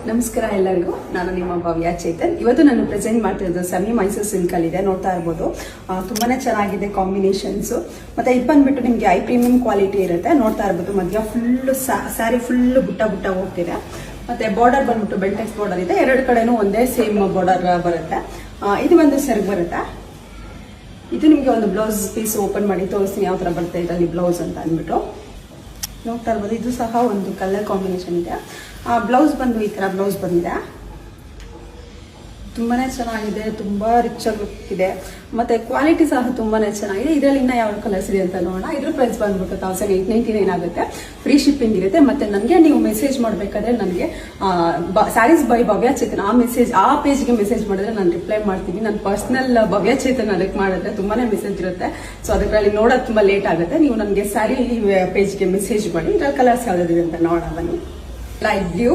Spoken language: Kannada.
ನಮಸ್ಕಾರ ಎಲ್ಲರಿಗೂ. ನಾನು ನಿಮ್ಮ ಭವ್ಯ ಚೇತನ್. ಇವತ್ತು ನಾನು ಪ್ರೆಸೆಂಟ್ ಮಾಡ್ತಿರೋದು ಸೆಮಿ ಮೈಸೂರು ಸಿಲ್ಕ್ ಅಲ್ಲಿ ಇದೆ. ನೋಡ್ತಾ ಇರ್ಬೋದು, ತುಂಬಾನೇ ಚೆನ್ನಾಗಿದೆ ಕಾಂಬಿನೇಷನ್ಸ್. ಮತ್ತೆ ಇದು ಬಂದ್ಬಿಟ್ಟು ನಿಮ್ಗೆ ಐ ಪ್ರೀಮಿಯಂ ಕ್ವಾಲಿಟಿ ಇರುತ್ತೆ. ನೋಡ್ತಾ ಇರ್ಬೋದು, ಮಧ್ಯ ಫುಲ್ ಸ್ಯಾರಿ ಫುಲ್ ಬುಟ್ಟ ಬುಟ್ಟ ಹೋಗ್ತಿದೆ. ಮತ್ತೆ ಬಾರ್ಡರ್ ಬಂದ್ಬಿಟ್ಟು ಬೆಲ್ಟೆಕ್ಸ್ ಬಾರ್ಡರ್ ಇದೆ. ಎರಡು ಕಡೆನೂ ಒಂದೇ ಸೇಮ್ ಬಾರ್ಡರ್ ಬರುತ್ತೆ. ಇದು ಒಂದು ಸೆರಗ್ ಬರುತ್ತೆ. ಇದು ನಿಮ್ಗೆ ಒಂದು ಬ್ಲೌಸ್ ಪೀಸ್ ಓಪನ್ ಮಾಡಿ ತೋರಿಸ್ತೀನಿ ಯಾವ ತರ ಬರುತ್ತೆ ಇದರಲ್ಲಿ ಬ್ಲೌಸ್ ಅಂತ ಅಂದ್ಬಿಟ್ಟು. ನೋಡ್ತಾ ಇರ್ಬೋದು, ಇದು ಸಹ ಒಂದು ಕಲರ್ ಕಾಂಬಿನೇಷನ್ ಇದೆ. ಬ್ಲೌಸ್ ಬಂದು ಈ ತರ ಬ್ಲೌಸ್ ಬಂದಿದೆ. ತುಂಬಾನೇ ಚೆನ್ನಾಗಿದೆ, ತುಂಬಾ ರಿಚ್ ಆಗಿ ಇದೆ. ಮತ್ತೆ ಕ್ವಾಲಿಟಿ ಸಹ ತುಂಬಾನೇ ಚೆನ್ನಾಗಿದೆ. ಇದರಲ್ಲಿ ಇನ್ನ ಯಾವ ಕಲರ್ಸ್ ಇದೆ ಅಂತ ನೋಡೋಣ. ಇದ್ರ ಪ್ರೈಸ್ ಬಂದ್ಬಿಟ್ಟು 1899 ಆಗುತ್ತೆ. ಫ್ರೀ ಶಿಪ್ಪಿಂಗ್ ಇರುತ್ತೆ. ಮತ್ತೆ ನನಗೆ ನೀವು ಮೆಸೇಜ್ ಮಾಡಬೇಕಾದ್ರೆ ನನಗೆ ಸ್ಯಾರೀಸ್ ಬೈ ಭವ್ಯ ಚೇತನ್ ಆ ಪೇಜ್ಗೆ ಮೆಸೇಜ್ ಮಾಡಿದ್ರೆ ನಾನು ರಿಪ್ಲೈ ಮಾಡ್ತೀನಿ. ನನ್ನ ಪರ್ಸನಲ್ ಭವ್ಯ ಚೇತನ್ ಅದಕ್ಕೆ ಮಾಡಿದ್ರೆ ತುಂಬಾನೇ ಮೆಸೇಜ್ ಇರುತ್ತೆ. ಸೊ ಅದರಲ್ಲಿ ನೋಡೋದು ತುಂಬಾ ಲೇಟ್ ಆಗುತ್ತೆ. ನೀವು ನನಗೆ ಸ್ಯಾರಿ ಪೇಜ್ಗೆ ಮೆಸೇಜ್ ಮಾಡಿ. ಇದರ ಕಲರ್ಸ್ ಯಾವ್ದಿದೆ ಅಂತ ನೋಡೋಣ ಬನ್ನಿ. Light blue,